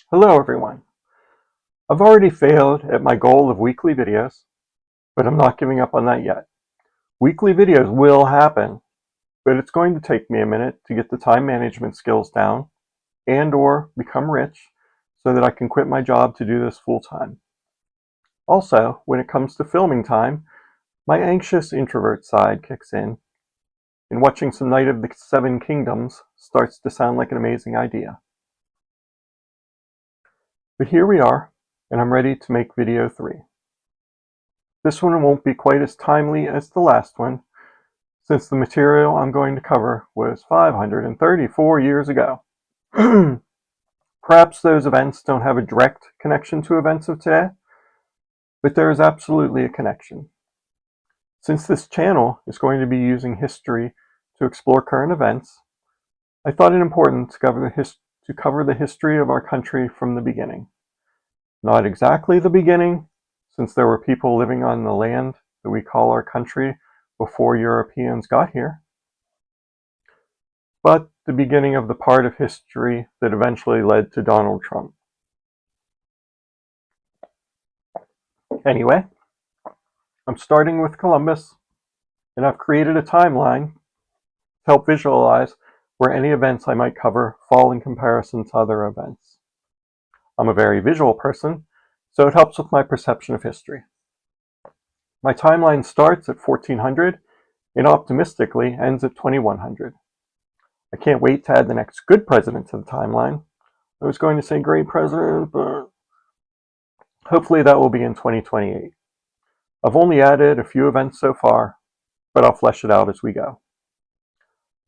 Hello everyone. I've already failed at my goal of weekly videos, but I'm not giving up on that yet. Weekly videos will happen, but it's going to take me a minute to get the time management skills down and/or become rich so that I can quit my job to do this full time. Also, when it comes to filming time, my anxious introvert side kicks in, and watching some Night of the Seven Kingdoms starts to sound like an amazing idea. But here we are, and I'm ready to make video 3. This one won't be quite as timely as the last one, since the material I'm going to cover was 534 years ago. Perhaps those events don't have a direct connection to events of today, but there is absolutely a connection. Since this channel is going to be using history to explore current events, I thought it important to cover the history of our country from the beginning. Not exactly the beginning, since there were people living on the land that we call our country before Europeans got here, but the beginning of the part of history that eventually led to Donald Trump. Anyway, I'm starting with Columbus, and I've created a timeline to help visualize where any events I might cover fall in comparison to other events. I'm a very visual person, so it helps with my perception of history. My timeline starts at 1400 and optimistically ends at 2100. I can't wait to add the next good president to the timeline. I was going to say great president, but hopefully that will be in 2028. I've only added a few events so far, but I'll flesh it out as we go.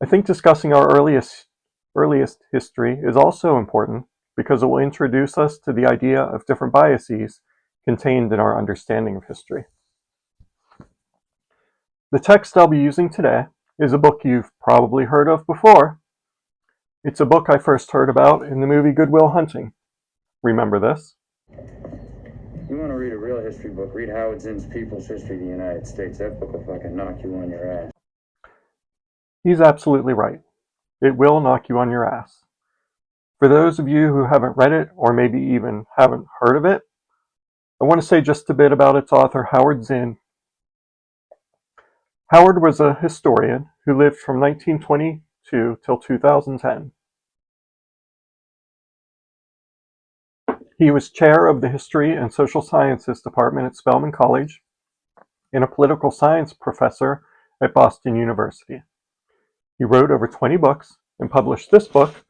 I think discussing our earliest history is also important because it will introduce us to the idea of different biases contained in our understanding of history. The text I'll be using today is a book you've probably heard of before. It's a book I first heard about in the movie Good Will Hunting. Remember this? You want to read a real history book, read Howard Zinn's People's History of the United States. That book will fucking knock you on your ass. He's absolutely right. It will knock you on your ass. For those of you who haven't read it, or maybe even haven't heard of it, I want to say just a bit about its author, Howard Zinn. Howard was a historian who lived from 1922 till 2010. He was chair of the History and Social Sciences Department at Spelman College and a political science professor at Boston University. He wrote over 20 books and published this book,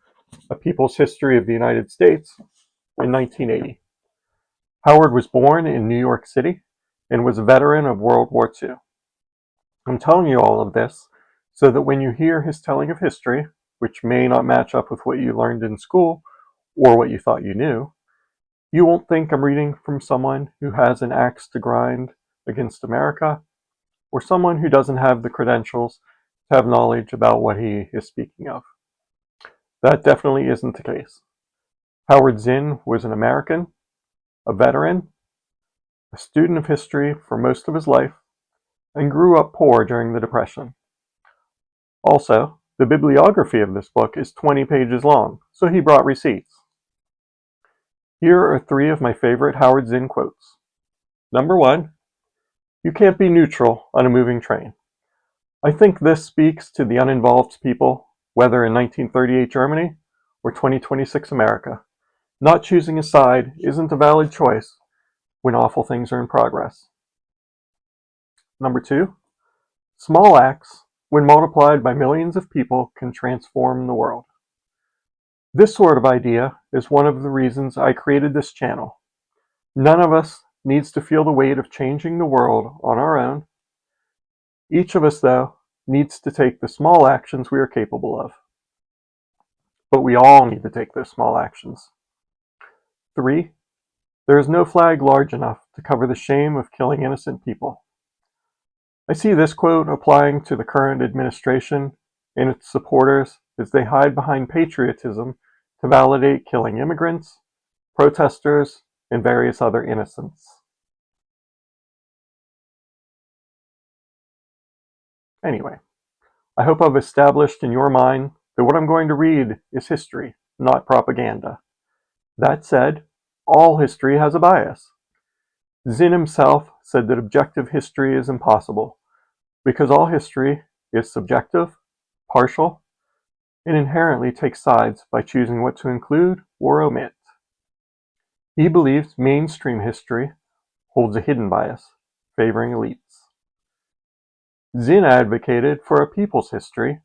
A People's History of the United States, in 1980. Howard was born in New York City and was a veteran of World War II. I'm telling you all of this so that when you hear his telling of history, which may not match up with what you learned in school or what you thought you knew, you won't think I'm reading from someone who has an axe to grind against America or someone who doesn't have the credentials to have knowledge about what he is speaking of. That definitely isn't the case. Howard Zinn was an American, a veteran, a student of history for most of his life, and grew up poor during the Depression. Also, the bibliography of this book is 20 pages long, so he brought receipts. Here are 3 of my favorite Howard Zinn quotes. Number 1, you can't be neutral on a moving train. I think this speaks to the uninvolved people, whether in 1938 Germany or 2026 America. Not choosing a side isn't a valid choice when awful things are in progress. Number 2, small acts, when multiplied by millions of people, can transform the world. This sort of idea is one of the reasons I created this channel. None of us needs to feel the weight of changing the world on our own. Each of us, though, needs to take the small actions we are capable of. But we all need to take those small actions. 3, there is no flag large enough to cover the shame of killing innocent people. I see this quote applying to the current administration and its supporters as they hide behind patriotism to validate killing immigrants, protesters, and various other innocents. Anyway, I hope I've established in your mind that what I'm going to read is history, not propaganda. That said, all history has a bias. Zinn himself said that objective history is impossible, because all history is subjective, partial, and inherently takes sides by choosing what to include or omit. He believes mainstream history holds a hidden bias, favoring elites. Zinn advocated for a people's history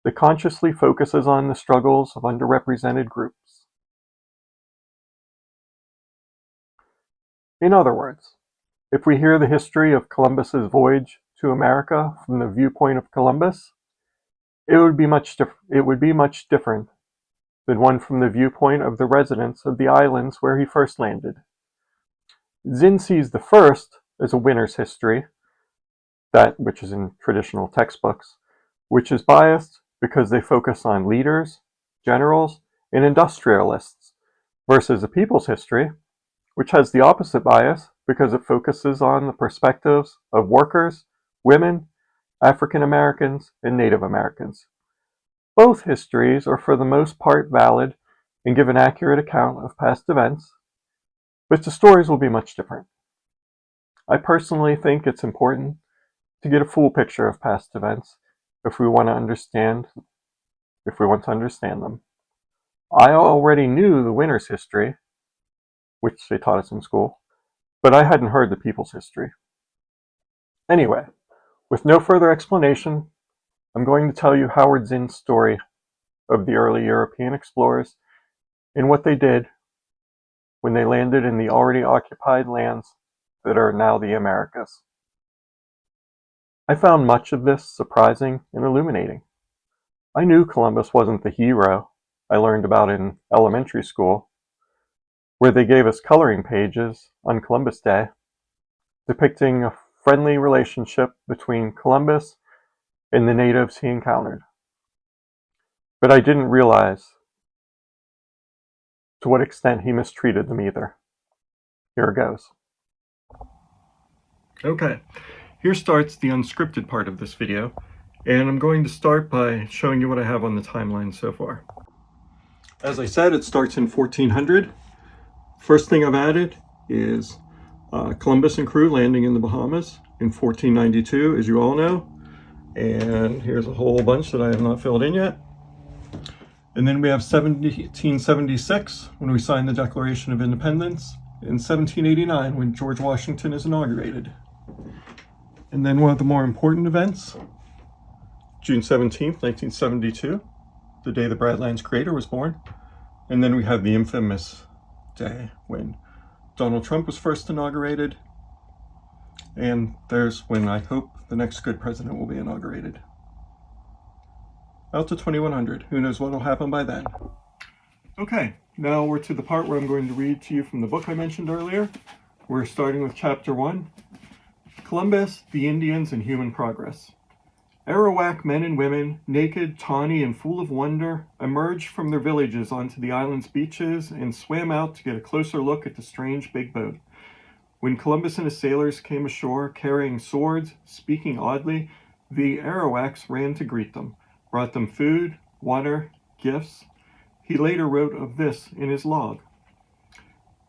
that consciously focuses on the struggles of underrepresented groups. In other words, if we hear the history of Columbus's voyage to America from the viewpoint of Columbus, it would be much different than one from the viewpoint of the residents of the islands where he first landed. Zinn sees the first as a winner's history, that which is in traditional textbooks, which is biased because they focus on leaders, generals, and industrialists, versus a people's history, which has the opposite bias because it focuses on the perspectives of workers, women, African Americans, and Native Americans. Both histories are for the most part valid and give an accurate account of past events, but the stories will be much different. I personally think it's important to get a full picture of past events if we want to understand them. I already knew the winner's history, which they taught us in school, but I hadn't heard the people's history. Anyway, with no further explanation, I'm going to tell you Howard Zinn's story of the early European explorers and what they did when they landed in the already occupied lands that are now the Americas. I found much of this surprising and illuminating. I knew Columbus wasn't the hero I learned about in elementary school, where they gave us coloring pages on Columbus Day depicting a friendly relationship between Columbus and the natives he encountered. But I didn't realize to what extent he mistreated them either. Here goes. Okay, here starts the unscripted part of this video, and I'm going to start by showing you what I have on the timeline so far. As I said, it starts in 1400. First thing I've added is Columbus and crew landing in the Bahamas in 1492, as you all know. And here's a whole bunch that I have not filled in yet. And then we have 1776, when we signed the Declaration of Independence, and 1789, when George Washington is inaugurated. And then one of the more important events, June 17th, 1972, the day the Badlands Creator was born. And then we have the infamous day when Donald Trump was first inaugurated. And there's when I hope the next good president will be inaugurated. Out to 2100. Who knows what will happen by then. Okay, now we're to the part where I'm going to read to you from the book I mentioned earlier. We're starting with chapter 1, Columbus, the Indians, and Human Progress. Arawak men and women, naked, tawny, and full of wonder, emerged from their villages onto the island's beaches and swam out to get a closer look at the strange big boat. When Columbus and his sailors came ashore carrying swords, speaking oddly, the Arawaks ran to greet them, brought them food, water, gifts. He later wrote of this in his log.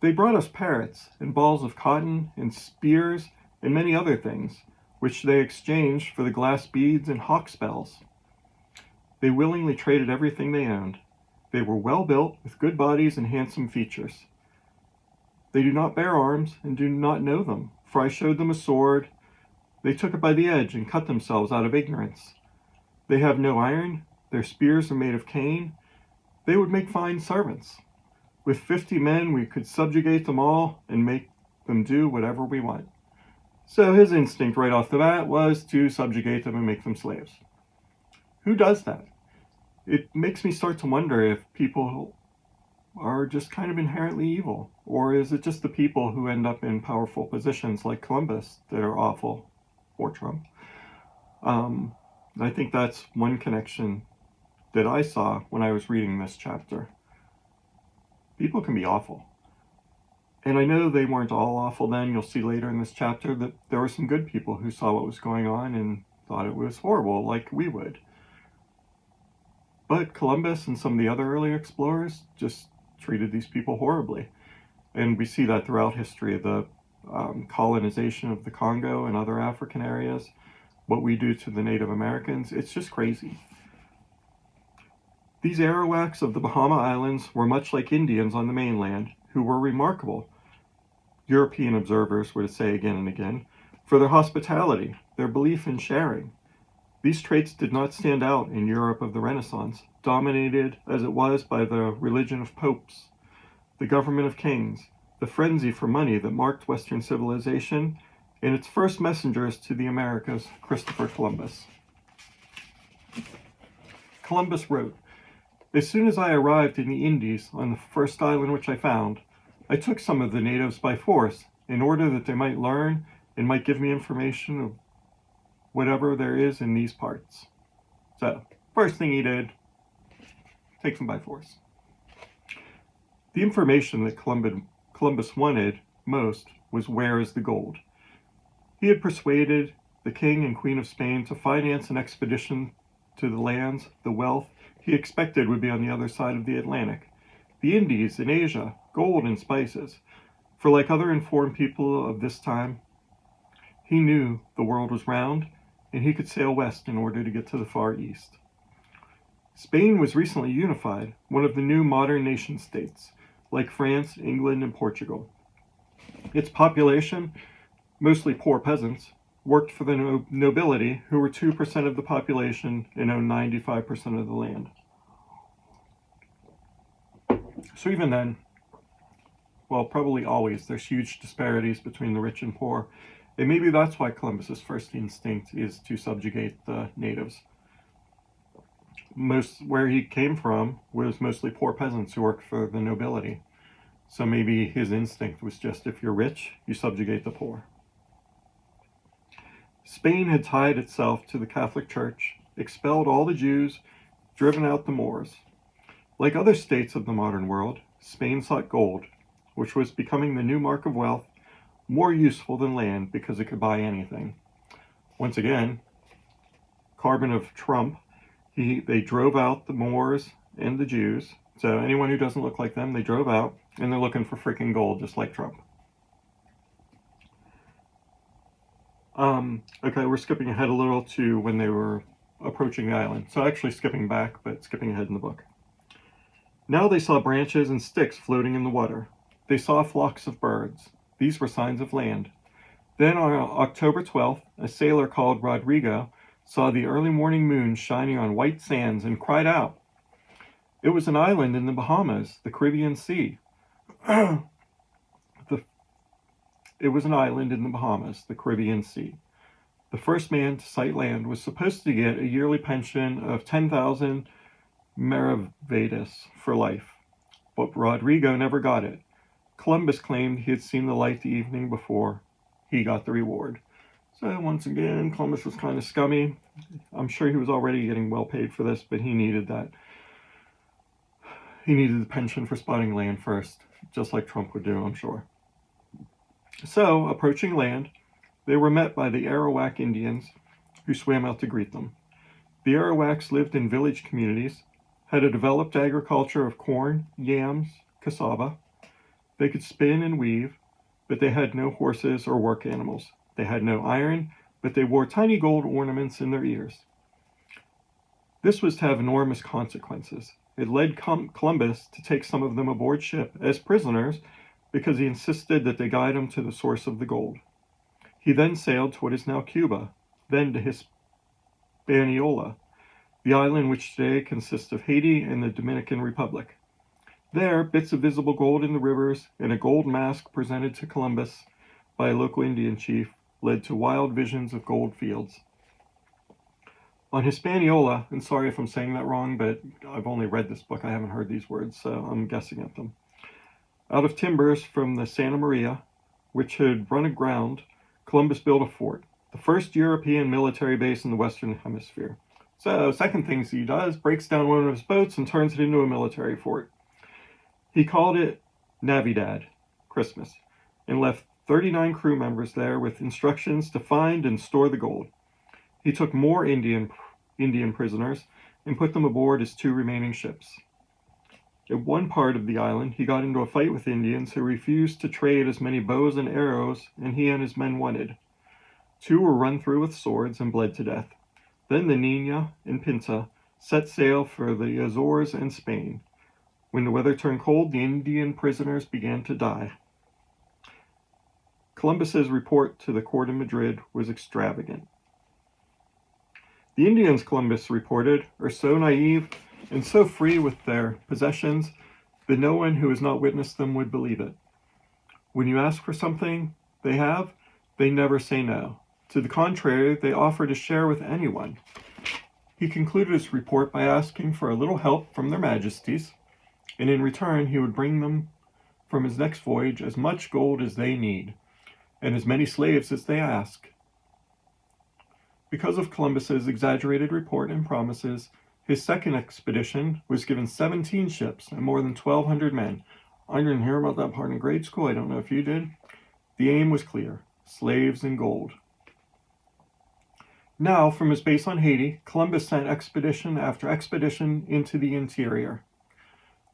They brought us parrots and balls of cotton and spears and many other things, which they exchanged for the glass beads and hawksbells. They willingly traded everything they owned. They were well built, with good bodies and handsome features. They do not bear arms and do not know them, for I showed them a sword. They took it by the edge and cut themselves out of ignorance. They have no iron, their spears are made of cane. They would make fine servants. With 50 men we could subjugate them all and make them do whatever we want. So his instinct right off the bat was to subjugate them and make them slaves. Who does that? It makes me start to wonder if people are just kind of inherently evil, or is it just the people who end up in powerful positions like Columbus that are awful, or Trump? I think that's one connection that I saw when I was reading this chapter. People can be awful. And I know they weren't all awful then. You'll see later in this chapter that there were some good people who saw what was going on and thought it was horrible, like we would. But Columbus and some of the other early explorers just treated these people horribly. And we see that throughout history, the colonization of the Congo and other African areas, what we do to the Native Americans, it's just crazy. These Arawaks of the Bahama Islands were much like Indians on the mainland, who were remarkable, European observers were to say again and again, for their hospitality, their belief in sharing. These traits did not stand out in Europe of the Renaissance, dominated as it was by the religion of popes, the government of kings, the frenzy for money that marked Western civilization, and its first messengers to the Americas, Christopher Columbus. Columbus wrote, "As soon as I arrived in the Indies on the first island which I found, I took some of the natives by force, in order that they might learn and might give me information of whatever there is in these parts." So, first thing he did, take them by force. The information that Columbus wanted most was, where is the gold? He had persuaded the King and Queen of Spain to finance an expedition to the lands, the wealth he expected would be on the other side of the Atlantic, the Indies and Asia, gold and spices. For like other informed people of this time, he knew the world was round, and he could sail west in order to get to the Far East. Spain was recently unified, one of the new modern nation-states, like France, England, and Portugal. Its population, mostly poor peasants, worked for the nobility, who were 2% of the population and owned 95% of the land. So even then, well, probably always, there's huge disparities between the rich and poor. And maybe that's why Columbus's first instinct is to subjugate the natives. Where he came from was mostly poor peasants who worked for the nobility. So maybe his instinct was just, if you're rich, you subjugate the poor. Spain had tied itself to the Catholic Church, expelled all the Jews, driven out the Moors. Like other states of the modern world, Spain sought gold, which was becoming the new mark of wealth, more useful than land because it could buy anything. Once again, carbon of Trump, they drove out the Moors and the Jews. So anyone who doesn't look like them, they drove out, and they're looking for freaking gold, just like Trump. Okay, we're skipping ahead a little to when they were approaching the island. So actually skipping back, but skipping ahead in the book. Now they saw branches and sticks floating in the water. They saw flocks of birds. These were signs of land. Then on October 12th, a sailor called Rodrigo saw the early morning moon shining on white sands and cried out. It was an island in the Bahamas, the Caribbean Sea. It was an island in the Bahamas, the Caribbean Sea. The first man to sight land was supposed to get a yearly pension of 10,000 maravedis for life, but Rodrigo never got it. Columbus claimed he had seen the light the evening before. He got the reward. So once again, Columbus was kind of scummy. I'm sure he was already getting well paid for this, but he needed that. He needed the pension for spotting land first, just like Trump would do, I'm sure. So, approaching land, they were met by the Arawak Indians, who swam out to greet them. The Arawaks lived in village communities, had a developed agriculture of corn, yams, cassava. They could spin and weave, but they had no horses or work animals. They had no iron, but they wore tiny gold ornaments in their ears. This was to have enormous consequences. It led Columbus to take some of them aboard ship as prisoners because he insisted that they guide him to the source of the gold. He then sailed to what is now Cuba, then to Hispaniola, the island which today consists of Haiti and the Dominican Republic. There, bits of visible gold in the rivers and a gold mask presented to Columbus by a local Indian chief led to wild visions of gold fields. On Hispaniola, and sorry if I'm saying that wrong, but I've only read this book, I haven't heard these words, so I'm guessing at them. Out of timbers from the Santa Maria, which had run aground, Columbus built a fort, the first European military base in the Western Hemisphere. So, second thing he does, breaks down one of his boats and turns it into a military fort. He called it Navidad, Christmas, and left 39 crew members there with instructions to find and store the gold. He took more Indian prisoners and put them aboard his two remaining ships. At one part of the island, he got into a fight with Indians who refused to trade as many bows and arrows as he and his men wanted. 2 were run through with swords and bled to death. Then the Nina and Pinta set sail for the Azores and Spain. When the weather turned cold, the Indian prisoners began to die. Columbus's report to the court in Madrid was extravagant. The Indians, Columbus reported, are so naive and so free with their possessions that no one who has not witnessed them would believe it. When you ask for something they have, they never say no. To the contrary, they offer to share with anyone. He concluded his report by asking for a little help from their majesties, and in return he would bring them from his next voyage as much gold as they need, and as many slaves as they ask. Because of Columbus's exaggerated report and promises, his second expedition was given 17 ships and more than 1,200 men. I didn't hear about that part in grade school. I don't know if you did. The aim was clear: slaves and gold. Now, from his base on Haiti, Columbus sent expedition after expedition into the interior.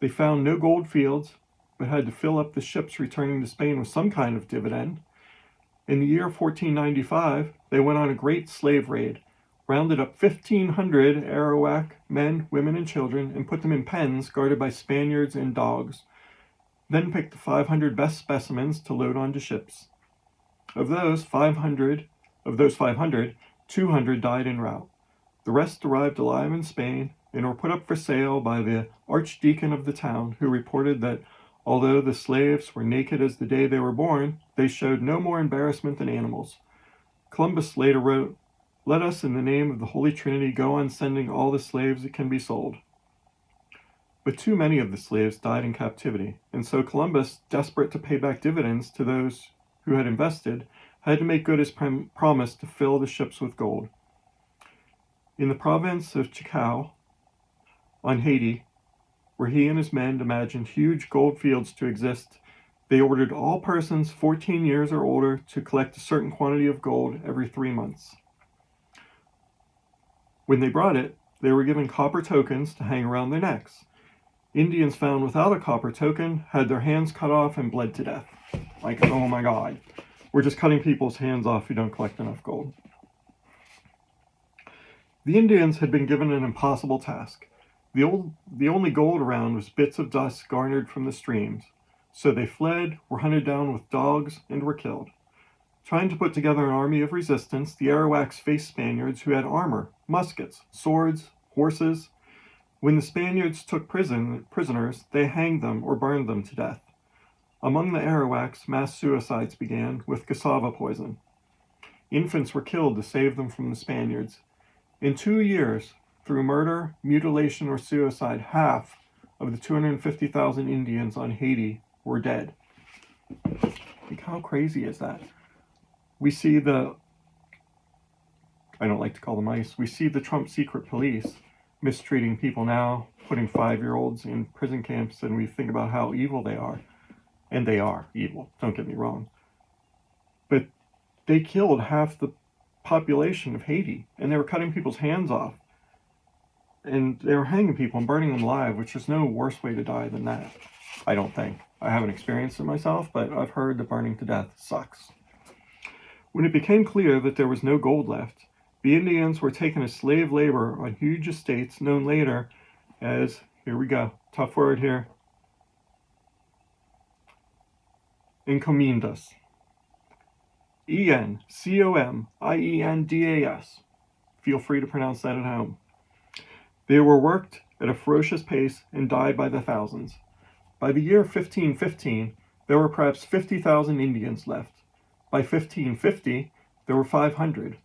They found no gold fields, but had to fill up the ships returning to Spain with some kind of dividend. In the year 1495, they went on a great slave raid, rounded up 1,500 Arawak men, women, and children, and put them in pens guarded by Spaniards and dogs, then picked the 500 best specimens to load onto ships. Of those 500, 200 died en route. The rest arrived alive in Spain and were put up for sale by the archdeacon of the town, who reported that although the slaves were naked as the day they were born, they showed no more embarrassment than animals. Columbus later wrote, "Let us, in the name of the Holy Trinity, go on sending all the slaves that can be sold." But too many of the slaves died in captivity, and so Columbus, desperate to pay back dividends to those who had invested, had to make good his promise to fill the ships with gold. In the province of Chacao, on Haiti, where he and his men imagined huge gold fields to exist, they ordered all persons 14 years or older to collect a certain quantity of gold every 3 months. When they brought it, they were given copper tokens to hang around their necks. Indians found without a copper token had their hands cut off and bled to death. Like, oh my God, we're just cutting people's hands off who don't collect enough gold. The Indians had been given an impossible task. The only gold around was bits of dust garnered from the streams. So they fled, were hunted down with dogs, and were killed. Trying to put together an army of resistance, the Arawaks faced Spaniards who had armor, muskets, swords, horses. When the Spaniards took prisoners, they hanged them or burned them to death. Among the Arawaks, mass suicides began with cassava poison. Infants were killed to save them from the Spaniards. In 2 years, through murder, mutilation, or suicide, half of the 250,000 Indians on Haiti were dead. Like, how crazy is that? We see I don't like to call them ICE, we see the Trump secret police mistreating people now, putting 5-year-olds in prison camps, and we think about how evil they are. And they are evil, don't get me wrong. But they killed half the population of Haiti, and they were cutting people's hands off. And they were hanging people and burning them alive, which is no worse way to die than that, I don't think. I haven't experienced it myself, but I've heard that burning to death sucks. When it became clear that there was no gold left, the Indians were taken as slave labor on huge estates known later as, here we go, tough word here, encomiendas. Encomiendas. Feel free to pronounce that at home. They were worked at a ferocious pace and died by the thousands. By the year 1515, there were perhaps 50,000 Indians left. By 1550, there were 500.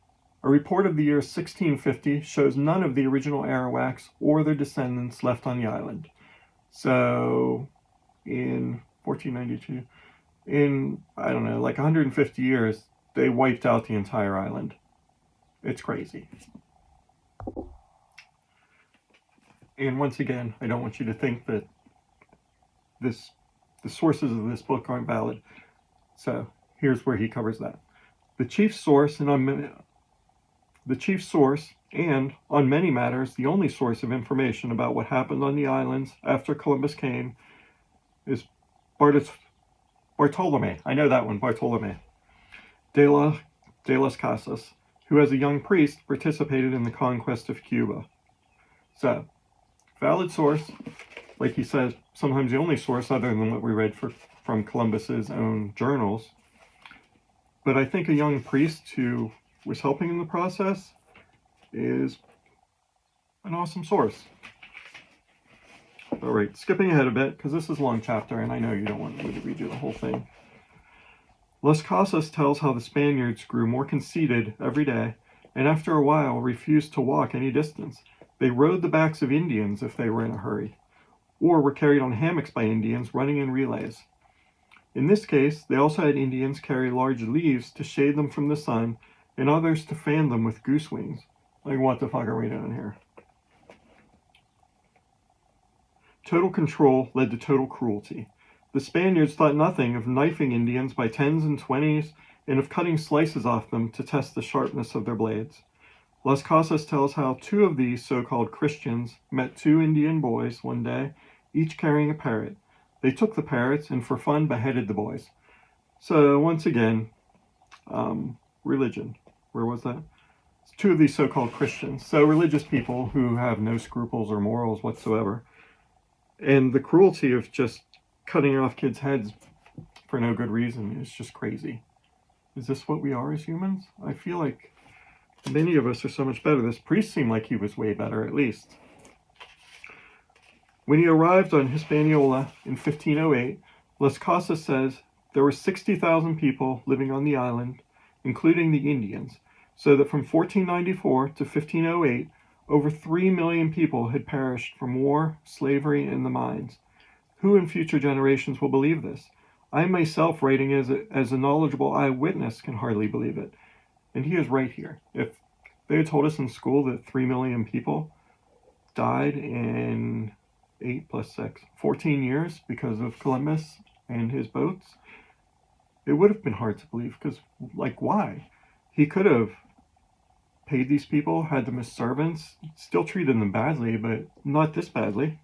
A report of the year 1650 shows none of the original Arawaks or their descendants left on the island. So, in 1492, in, I don't know, like 150 years, they wiped out the entire island. It's crazy. And once again, I don't want you to think that the sources of this book aren't valid. So here's where he covers that. The chief source, and the chief source, and, on many matters, the only source of information about what happened on the islands after Columbus came, is Bartolome. I know that one, Bartolome. De las Casas, who as a young priest participated in the conquest of Cuba. So, valid source, like he says, sometimes the only source other than what we read from Columbus's own journals. But I think a young priest who was helping in the process is an awesome source. All right, skipping ahead a bit, because this is a long chapter, and I know you don't want me to read you the whole thing. Las Casas tells how the Spaniards grew more conceited every day, and after a while refused to walk any distance. They rode the backs of Indians if they were in a hurry, or were carried on hammocks by Indians running in relays. In this case, they also had Indians carry large leaves to shade them from the sun, and others to fan them with goose wings. Like, what the fuck are we doing here? Total control led to total cruelty. The Spaniards thought nothing of knifing Indians by 10s and 20s, and of cutting slices off them to test the sharpness of their blades. Las Casas tells how 2 of these so-called Christians met 2 Indian boys one day, each carrying a parrot. They took the parrots and for fun beheaded the boys. So once again, religion. Where was that? 2 of these so-called Christians. So religious people who have no scruples or morals whatsoever. And the cruelty of just cutting off kids' heads for no good reason is just crazy. Is this what we are as humans? I feel like many of us are so much better. This priest seemed like he was way better, at least. When he arrived on Hispaniola in 1508, Las Casas says there were 60,000 people living on the island, including the Indians, so that from 1494 to 1508, over 3 million people had perished from war, slavery, and the mines. Who in future generations will believe this? I myself, writing as a knowledgeable eyewitness, can hardly believe it. And he is right here. If they had told us in school that 3 million people died in 8 plus 6, 14 years because of Columbus and his boats, it would have been hard to believe, because, like, why? He could have paid these people, had them as servants, still treated them badly, but not this badly.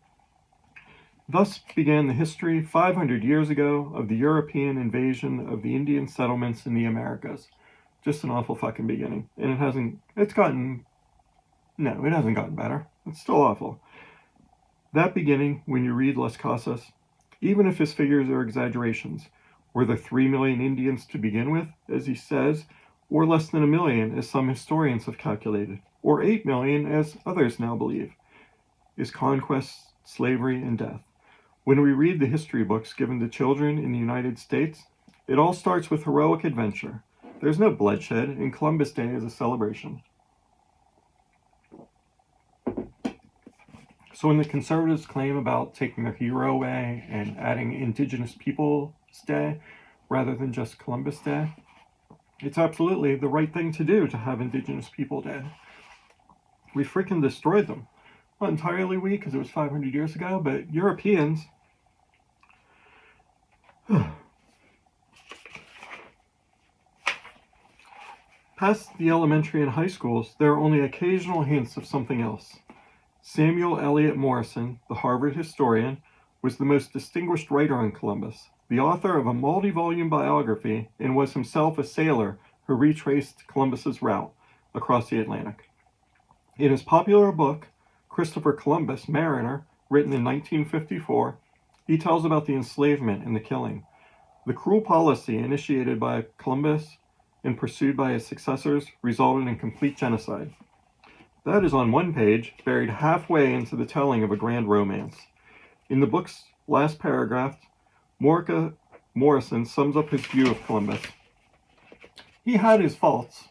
Thus began the history 500 years ago of the European invasion of the Indian settlements in the Americas. Just an awful fucking beginning. And it hasn't gotten better. It's still awful. That beginning, when you read Las Casas, even if his figures are exaggerations, were there 3 million Indians to begin with, as he says, or less than 1 million, as some historians have calculated, or 8 million, as others now believe, is conquest, slavery, and death. When we read the history books given to children in the United States, it all starts with heroic adventure. There's no bloodshed, and Columbus Day is a celebration. So when the conservatives claim about taking their hero away and adding Indigenous Peoples Day rather than just Columbus Day, it's absolutely the right thing to do to have Indigenous People Day. We freaking destroyed them. Not entirely we, because it was 500 years ago, but Europeans. Past the elementary and high schools, there are only occasional hints of something else. Samuel Eliot Morison, the Harvard historian, was the most distinguished writer on Columbus, the author of a multi-volume biography, and was himself a sailor who retraced Columbus's route across the Atlantic. In his popular book, Christopher Columbus, Mariner, written in 1954, he tells about the enslavement and the killing. The cruel policy initiated by Columbus and pursued by his successors resulted in complete genocide. That is on one page, buried halfway into the telling of a grand romance. In the book's last paragraph, Morison sums up his view of Columbus. He had his faults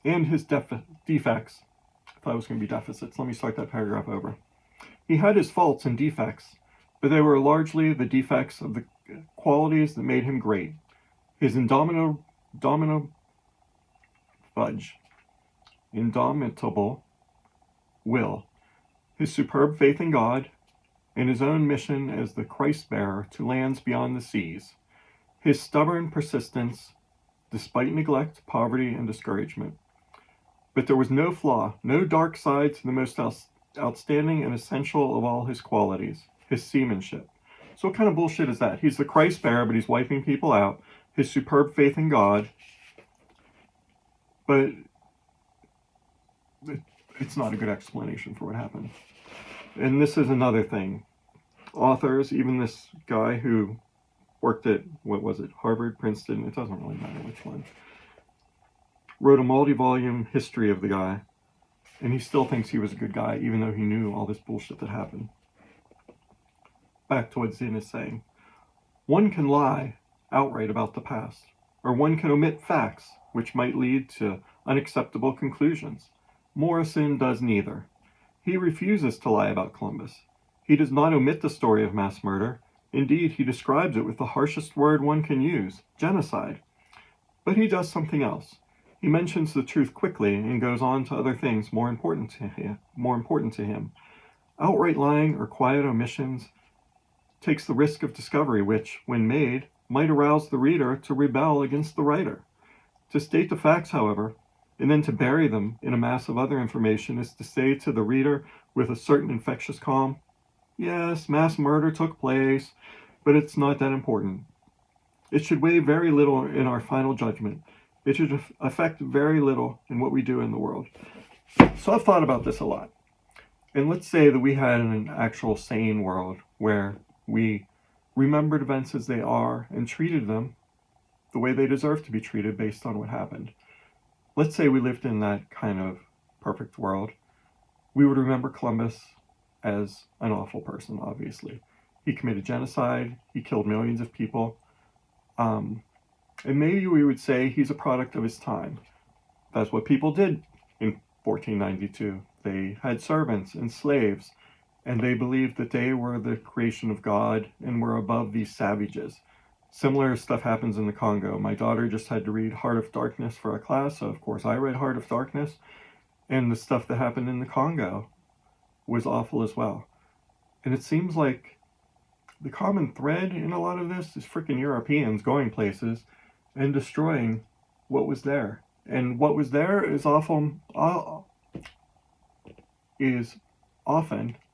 and his defects. I thought it was going to be deficits. Let me start that paragraph over. He had his faults and defects, but they were largely the defects of the qualities that made him great. His indomitable will, his superb faith in God, and his own mission as the Christ-bearer to lands beyond the seas, his stubborn persistence despite neglect, poverty, and discouragement. But there was no flaw, no dark side to the most outstanding and essential of all his qualities, his seamanship. So what kind of bullshit is that? He's the Christ bearer, but he's wiping people out. His superb faith in God, but it's not a good explanation for what happened. And this is another thing. Authors, even this guy who worked at, what was it, Harvard, Princeton, it doesn't really matter which one, wrote a multi-volume history of the guy, and he still thinks he was a good guy, even though he knew all this bullshit that happened. Back to what Zinn is saying. One can lie outright about the past, or one can omit facts which might lead to unacceptable conclusions. Morrison does neither. He refuses to lie about Columbus. He does not omit the story of mass murder. Indeed, he describes it with the harshest word one can use, genocide. But he does something else. He mentions the truth quickly and goes on to other things more important to him. Outright lying or quiet omissions takes the risk of discovery which, when made, might arouse the reader to rebel against the writer. To state the facts, however, and then to bury them in a mass of other information is to say to the reader with a certain infectious calm, yes, mass murder took place, but it's not that important. It should weigh very little in our final judgment. It should affect very little in what we do in the world. So I've thought about this a lot. And let's say that we had an actual sane world where we remembered events as they are and treated them the way they deserve to be treated based on what happened. Let's say we lived in that kind of perfect world. We would remember Columbus as an awful person, obviously. He committed genocide, he killed millions of people, and maybe we would say he's a product of his time. That's what people did in 1492. They had servants and slaves, and they believed that they were the creation of God and were above these savages. Similar stuff happens in the Congo. My daughter just had to read Heart of Darkness for a class, so of course I read Heart of Darkness, and the stuff that happened in the Congo was awful as well. And it seems like the common thread in a lot of this is freaking Europeans going places and destroying what was there. And what was there is often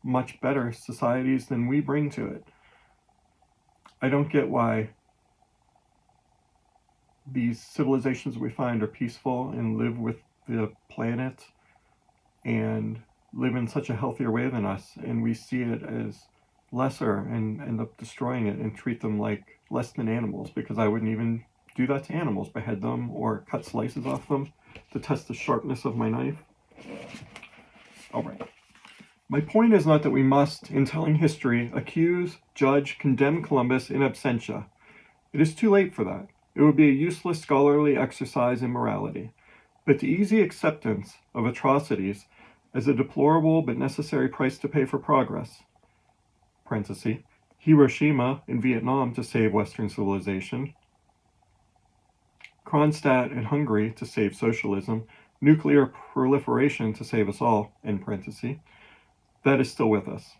much better societies than we bring to it. I don't get why these civilizations we find are peaceful and live with the planet and live in such a healthier way than us, and we see it as lesser and end up destroying it and treat them like less than animals, because I wouldn't even do that to animals, behead them or cut slices off them to test the sharpness of my knife. All right. My point is not that we must, in telling history, accuse, judge, condemn Columbus in absentia. It is too late for that. It would be a useless scholarly exercise in morality. But the easy acceptance of atrocities as a deplorable but necessary price to pay for progress, parenthesis, Hiroshima in Vietnam to save Western civilization, Kronstadt in Hungary to save socialism, nuclear proliferation to save us all, end parenthesis, that is still with us.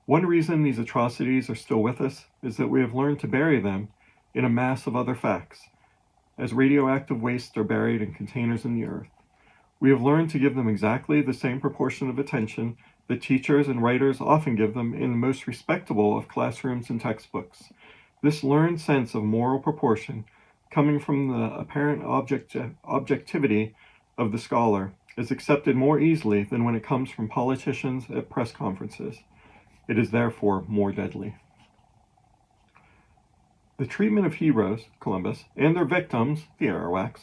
One reason these atrocities are still with us is that we have learned to bury them in a mass of other facts, as radioactive wastes are buried in containers in the earth. We have learned to give them exactly the same proportion of attention that teachers and writers often give them in the most respectable of classrooms and textbooks. This learned sense of moral proportion, coming from the apparent objectivity of the scholar, is accepted more easily than when it comes from politicians at press conferences. It is therefore more deadly. The treatment of heroes, Columbus, and their victims, the Arawaks,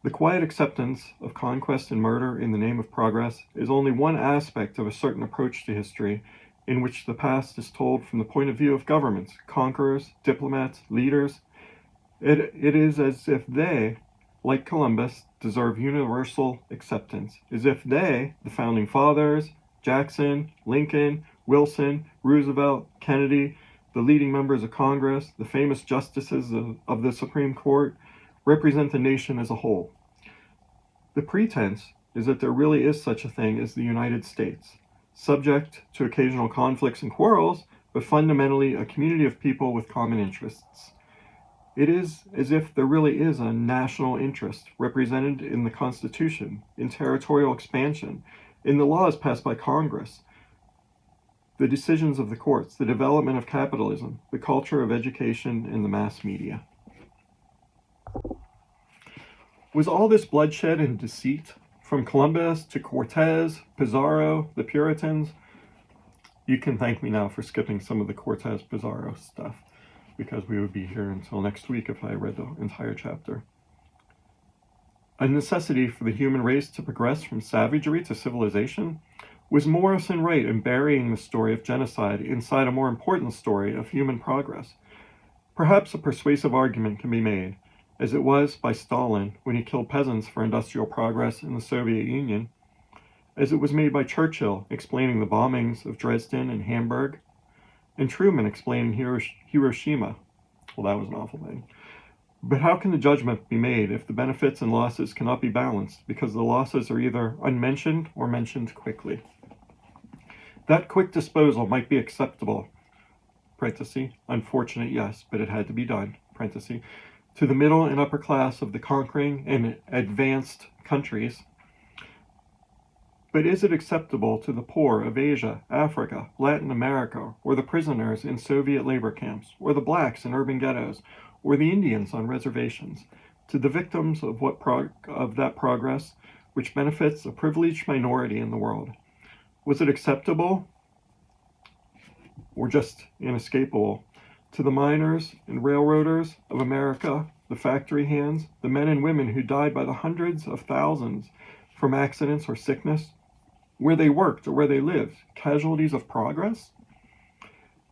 the quiet acceptance of conquest and murder in the name of progress is only one aspect of a certain approach to history in which the past is told from the point of view of governments, conquerors, diplomats, leaders. It is as if they, like Columbus, deserve universal acceptance, as if they, the founding fathers, Jackson, Lincoln, Wilson, Roosevelt, Kennedy, the leading members of Congress, the famous justices of the Supreme Court, represent the nation as a whole. The pretense is that there really is such a thing as the United States, subject to occasional conflicts and quarrels, but fundamentally a community of people with common interests. It is as if there really is a national interest represented in the Constitution, in territorial expansion, in the laws passed by Congress, the decisions of the courts, the development of capitalism, the culture of education, and the mass media. Was all this bloodshed and deceit, from Columbus to Cortez, Pizarro, the Puritans? You can thank me now for skipping some of the Cortez Pizarro stuff, because we would be here until next week if I read the entire chapter. A necessity for the human race to progress from savagery to civilization? Was Morrison right in burying the story of genocide inside a more important story of human progress? Perhaps a persuasive argument can be made, as it was by Stalin when he killed peasants for industrial progress in the Soviet Union, as it was made by Churchill explaining the bombings of Dresden and Hamburg, and Truman explaining Hiroshima. Well, that was an awful thing. But how can the judgment be made if the benefits and losses cannot be balanced because the losses are either unmentioned or mentioned quickly? That quick disposal might be acceptable, parenthesis, unfortunate, yes, but it had to be done, parenthesis, to the middle and upper class of the conquering and advanced countries. But is it acceptable to the poor of Asia, Africa, Latin America, or the prisoners in Soviet labor camps, or the blacks in urban ghettos, or the Indians on reservations, to the victims of that progress which benefits a privileged minority in the world? Was it acceptable, or just inescapable, to the miners and railroaders of America, the factory hands, the men and women who died by the hundreds of thousands from accidents or sickness, where they worked or where they lived, casualties of progress?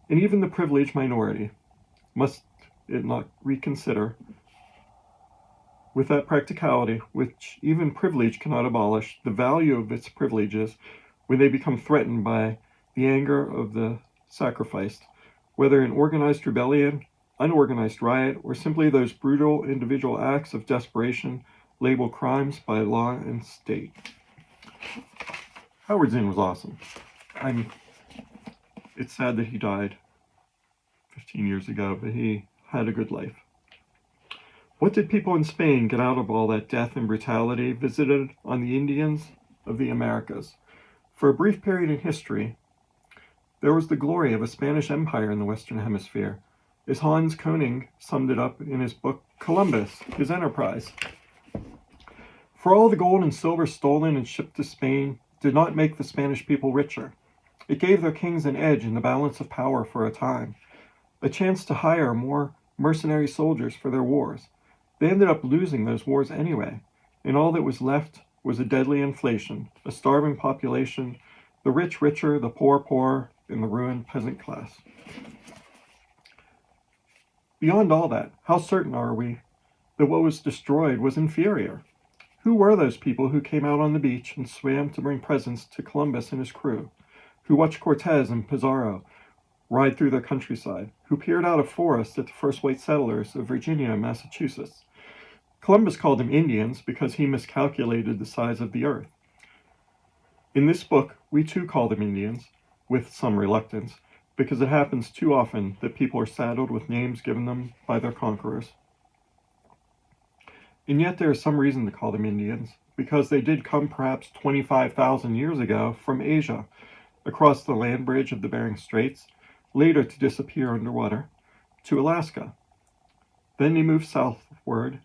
And even the privileged minority, must it not reconsider, with that practicality which even privilege cannot abolish, the value of its privileges when they become threatened by the anger of the sacrificed, whether in organized rebellion, unorganized riot, or simply those brutal individual acts of desperation labeled crimes by law and state. Howard Zinn was awesome. It's sad that he died 15 years ago, but he had a good life. What did people in Spain get out of all that death and brutality visited on the Indians of the Americas? For a brief period in history, there was the glory of a Spanish empire in the Western Hemisphere, as Hans Koning summed it up in his book Columbus, His Enterprise. For all the gold and silver stolen and shipped to Spain did not make the Spanish people richer. It gave their kings an edge in the balance of power for a time, a chance to hire more mercenary soldiers for their wars. They ended up losing those wars anyway, and all that was left was a deadly inflation, a starving population, the rich richer, the poor poorer, and the ruined peasant class. Beyond all that, how certain are we that what was destroyed was inferior? Who were those people who came out on the beach and swam to bring presents to Columbus and his crew? Who watched Cortez and Pizarro ride through their countryside? Who peered out of forests at the first white settlers of Virginia and Massachusetts? Columbus called them Indians because he miscalculated the size of the earth. In this book, we too call them Indians, with some reluctance, because it happens too often that people are saddled with names given them by their conquerors. And yet there is some reason to call them Indians, because they did come perhaps 25,000 years ago from Asia, across the land bridge of the Bering Straits, later to disappear underwater, to Alaska. Then they moved southward,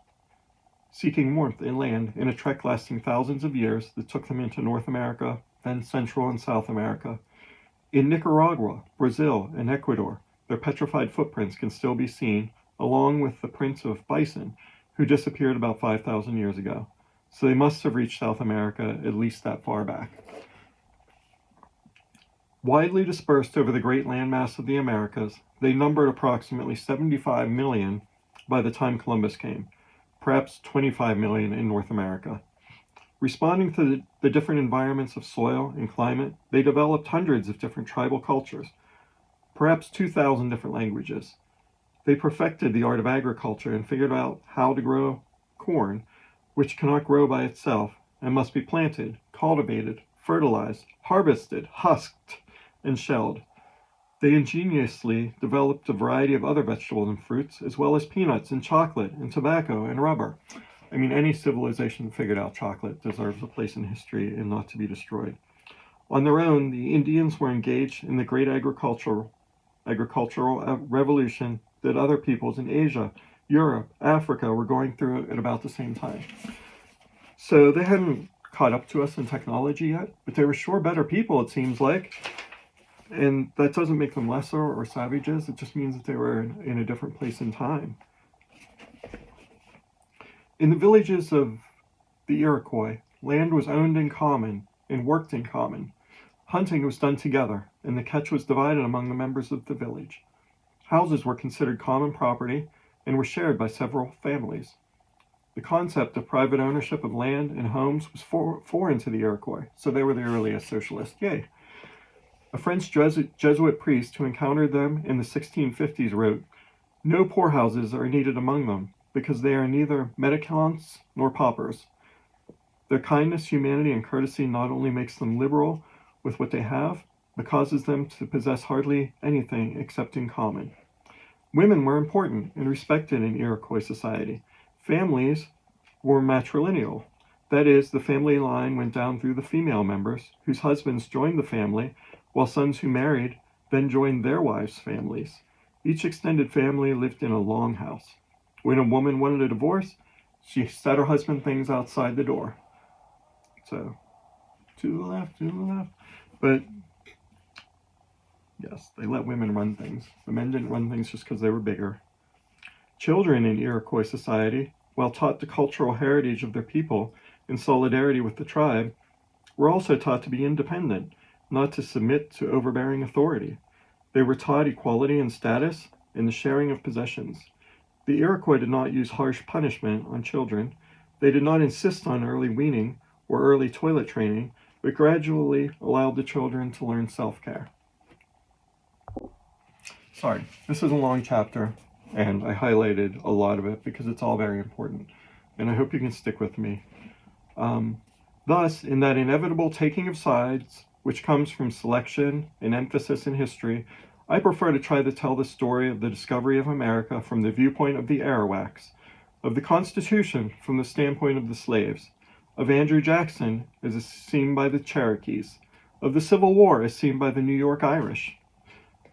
seeking warmth inland in a trek lasting thousands of years that took them into North America, then Central and South America. In Nicaragua, Brazil, and Ecuador, their petrified footprints can still be seen, along with the prints of bison, who disappeared about 5,000 years ago. So they must have reached South America at least that far back. Widely dispersed over the great landmass of the Americas, they numbered approximately 75 million by the time Columbus came, perhaps 25 million in North America. Responding to the different environments of soil and climate, they developed hundreds of different tribal cultures, perhaps 2,000 different languages. They perfected the art of agriculture and figured out how to grow corn, which cannot grow by itself and must be planted, cultivated, fertilized, harvested, husked, and shelled. They ingeniously developed a variety of other vegetables and fruits, as well as peanuts and chocolate and tobacco and rubber. I mean, any civilization that figured out chocolate deserves a place in history and not to be destroyed. On their own, the Indians were engaged in the great agricultural revolution that other peoples in Asia, Europe, Africa were going through at about the same time. So they hadn't caught up to us in technology yet, but they were sure better people, it seems like. And that doesn't make them lesser or savages, it just means that they were in a different place in time. In the villages of the Iroquois, land was owned in common and worked in common. Hunting was done together, and the catch was divided among the members of the village. Houses were considered common property and were shared by several families. The concept of private ownership of land and homes was foreign to the Iroquois, so they were the earliest socialists. Yay! A French Jesuit priest who encountered them in the 1650s wrote, "No poorhouses are needed among them, because they are neither mendicants nor paupers. Their kindness, humanity, and courtesy not only makes them liberal with what they have, but causes them to possess hardly anything except in common." Women were important and respected in Iroquois society. Families were matrilineal. That is, the family line went down through the female members, whose husbands joined the family, while sons who married then joined their wives' families. Each extended family lived in a longhouse. When a woman wanted a divorce, she set her husband things outside the door. So, to the left, to the left. But, yes, they let women run things. The men didn't run things just because they were bigger. Children in Iroquois society, while taught the cultural heritage of their people in solidarity with the tribe, were also taught to be independent, not to submit to overbearing authority. They were taught equality in status and the sharing of possessions. The Iroquois did not use harsh punishment on children. They did not insist on early weaning or early toilet training, but gradually allowed the children to learn self-care. Sorry, this is a long chapter, and I highlighted a lot of it because it's all very important, and I hope you can stick with me. Thus, in that inevitable taking of sides, which comes from selection and emphasis in history, I prefer to try to tell the story of the discovery of America from the viewpoint of the Arawaks, of the Constitution from the standpoint of the slaves, of Andrew Jackson as seen by the Cherokees, of the Civil War as seen by the New York Irish,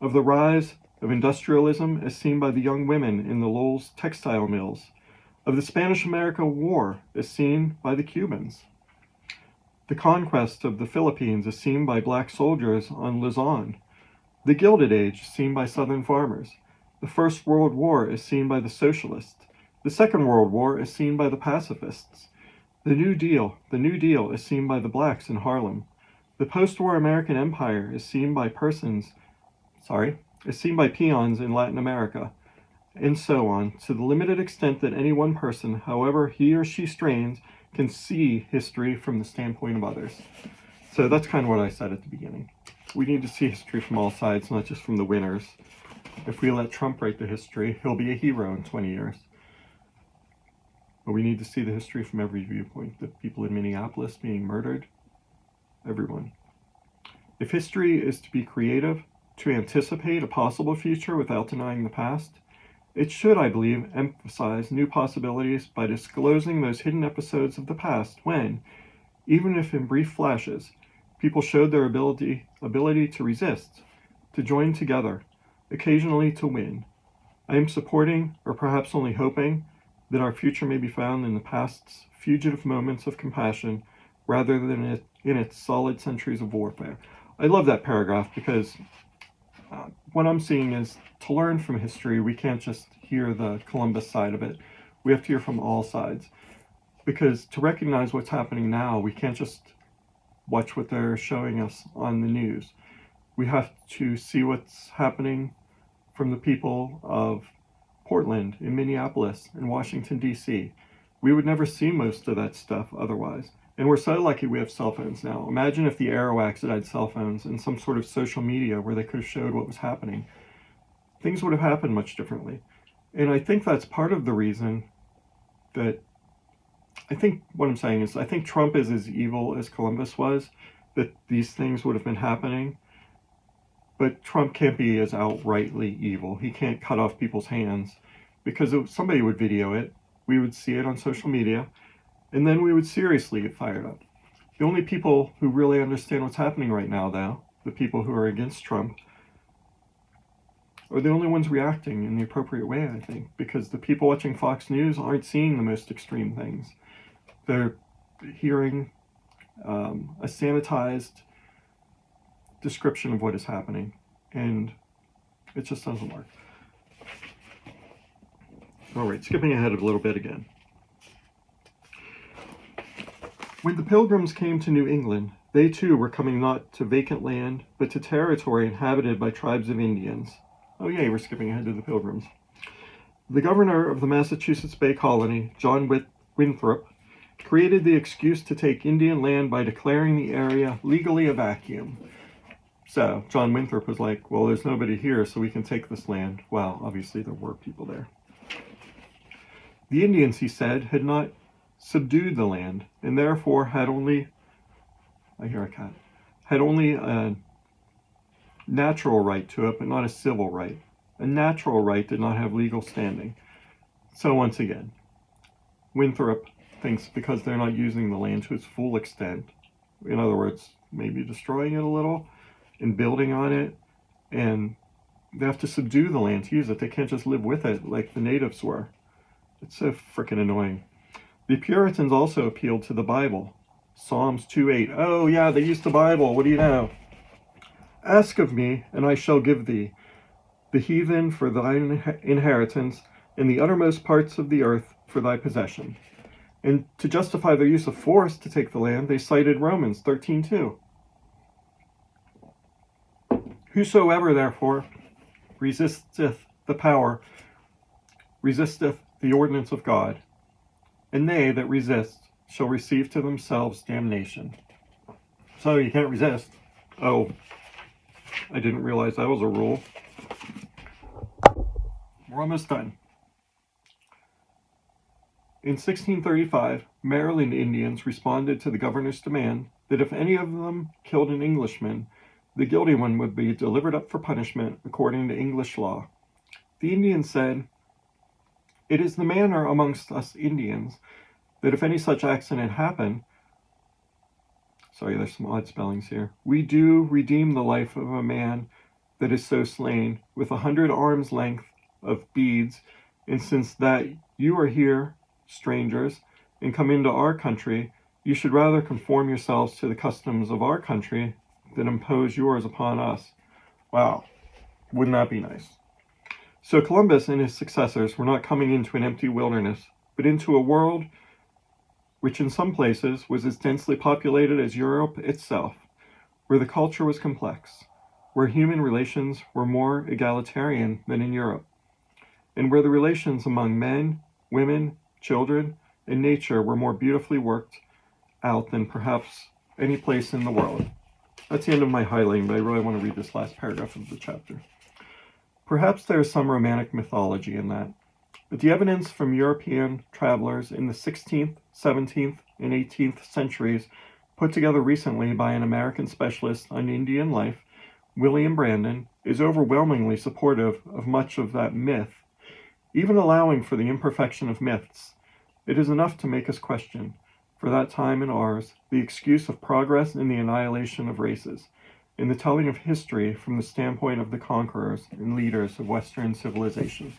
of the rise of industrialism as seen by the young women in the Lowell's textile mills, of the Spanish-American War as seen by the Cubans, the conquest of the Philippines as seen by black soldiers on Luzon, the Gilded Age seen by Southern farmers, the First World War as seen by the socialists, the Second World War as seen by the pacifists, the New Deal is seen by the blacks in Harlem, the post-war American Empire is seen by peons in Latin America, and so on, to the limited extent that any one person, however he or she strains, can see history from the standpoint of others. So that's kind of what I said at the beginning. We need to see history from all sides, not just from the winners. If we let Trump write the history, he'll be a hero in 20 years. But we need to see the history from every viewpoint. The people in Minneapolis being murdered, everyone. If history is to be creative, to anticipate a possible future without denying the past, it should, I believe, emphasize new possibilities by disclosing those hidden episodes of the past when, even if in brief flashes, people showed their ability to resist, to join together, occasionally to win. I am supporting, or perhaps only hoping, that our future may be found in the past's fugitive moments of compassion rather than in its solid centuries of warfare. I love that paragraph because what I'm seeing is, to learn from history, we can't just hear the Columbus side of it. We have to hear from all sides. Because to recognize what's happening now, we can't just watch what they're showing us on the news. We have to see what's happening from the people of Portland, in Minneapolis, in Washington, D.C. We would never see most of that stuff otherwise. And we're so lucky we have cell phones now. Imagine if the Arawaks had cell phones and some sort of social media where they could have showed what was happening. Things would have happened much differently. And I think that's part of the reason that, I think what I'm saying is, I think Trump is as evil as Columbus was, that these things would have been happening. But Trump can't be as outrightly evil. He can't cut off people's hands, because if somebody would video it, we would see it on social media, and then we would seriously get fired up. The only people who really understand what's happening right now, though, the people who are against Trump, are the only ones reacting in the appropriate way, I think, because the people watching Fox News aren't seeing the most extreme things. They're hearing a sanitized description of what is happening, and it just doesn't work. All right, skipping ahead a little bit again. When the Pilgrims came to New England, they too were coming not to vacant land, but to territory inhabited by tribes of Indians. Oh yay, we're skipping ahead to the Pilgrims. The governor of the Massachusetts Bay Colony, John Winthrop, created the excuse to take Indian land by declaring the area legally a vacuum. So John Winthrop was like, well, there's nobody here, so we can take this land. Well, obviously there were people there. The Indians, he said, had not subdued the land, and therefore had only a natural right to it, but not a civil right. A natural right did not have legal standing. So once again, Winthrop thinks because they're not using the land to its full extent, in other words, maybe destroying it a little and building on it, and they have to subdue the land to use it. They can't just live with it like the natives were. It's so freaking annoying. The Puritans also appealed to the Bible. Psalms 2:8. Oh yeah, they used the Bible. What do you know? Ask of me, and I shall give thee the heathen for thine inheritance, and the uttermost parts of the earth for thy possession. And to justify their use of force to take the land, they cited Romans 13:2. Whosoever, therefore, resisteth the power, resisteth the ordinance of God, and they that resist shall receive to themselves damnation. So you can't resist. Oh, I didn't realize that was a rule. We're almost done. In 1635, Maryland Indians responded to the governor's demand that if any of them killed an Englishman, the guilty one would be delivered up for punishment according to English law. The Indians said, "It is the manner amongst us Indians that if any such accident happen," sorry, there's some odd spellings here, "we do redeem the life of a man that is so slain with 100 arms length of beads, and since that you are here, strangers, and come into our country, you should rather conform yourselves to the customs of our country than impose yours upon us." Wow, wouldn't that be nice? So Columbus and his successors were not coming into an empty wilderness, but into a world which in some places was as densely populated as Europe itself, where the culture was complex, where human relations were more egalitarian than in Europe, and where the relations among men, women, children, and nature were more beautifully worked out than perhaps any place in the world. That's the end of my highlighting, but I really want to read this last paragraph of the chapter. Perhaps there is some romantic mythology in that, but the evidence from European travelers in the 16th, 17th, and 18th centuries, put together recently by an American specialist on Indian life, William Brandon, is overwhelmingly supportive of much of that myth. Even allowing for the imperfection of myths, it is enough to make us question, for that time and ours, the excuse of progress in the annihilation of races, in the telling of history from the standpoint of the conquerors and leaders of Western civilization.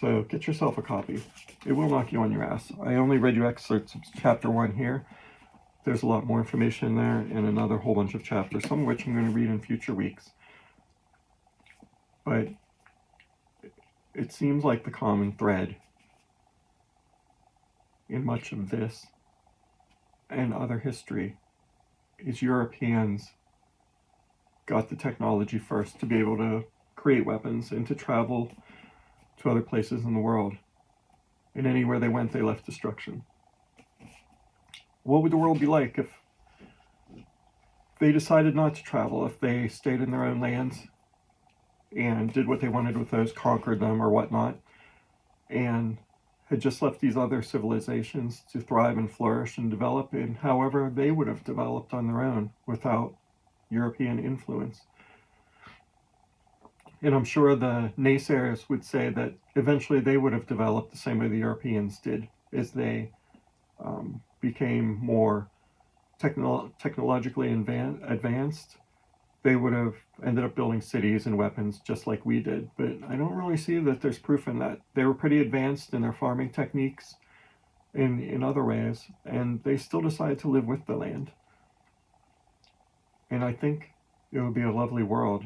So get yourself a copy. It will knock you on your ass. I only read you excerpts of chapter 1 here. There's a lot more information there and another whole bunch of chapters, some of which I'm going to read in future weeks. But it seems like the common thread in much of this and other history is Europeans got the technology first to be able to create weapons and to travel to other places in the world. And anywhere they went, they left destruction. What would the world be like if they decided not to travel, if they stayed in their own lands and did what they wanted with those, conquered them or whatnot, and had just left these other civilizations to thrive and flourish and develop in however they would have developed on their own without European influence? And I'm sure the naysayers would say that eventually they would have developed the same way the Europeans did, as they became more technologically advanced. They would have ended up building cities and weapons just like we did. But I don't really see that there's proof in that. They were pretty advanced in their farming techniques in other ways, and they still decided to live with the land. And I think it would be a lovely world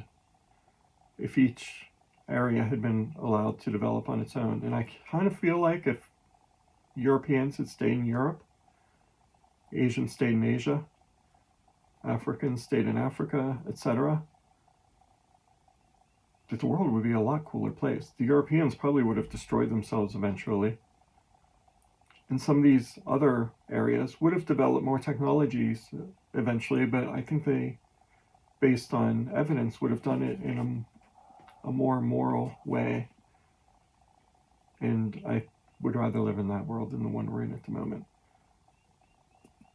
if each area had been allowed to develop on its own. And I kind of feel like if Europeans had stayed in Europe, Asians stayed in Asia, Africans stayed in Africa, etc., that the world would be a lot cooler place. The Europeans probably would have destroyed themselves eventually. And some of these other areas would have developed more technologies eventually, but I think they, based on evidence, would have done it in a more moral way. And I would rather live in that world than the one we're in at the moment.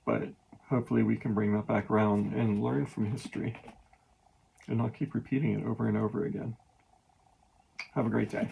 But hopefully we can bring that back around and learn from history and not keep repeating it over and over again. Have a great day.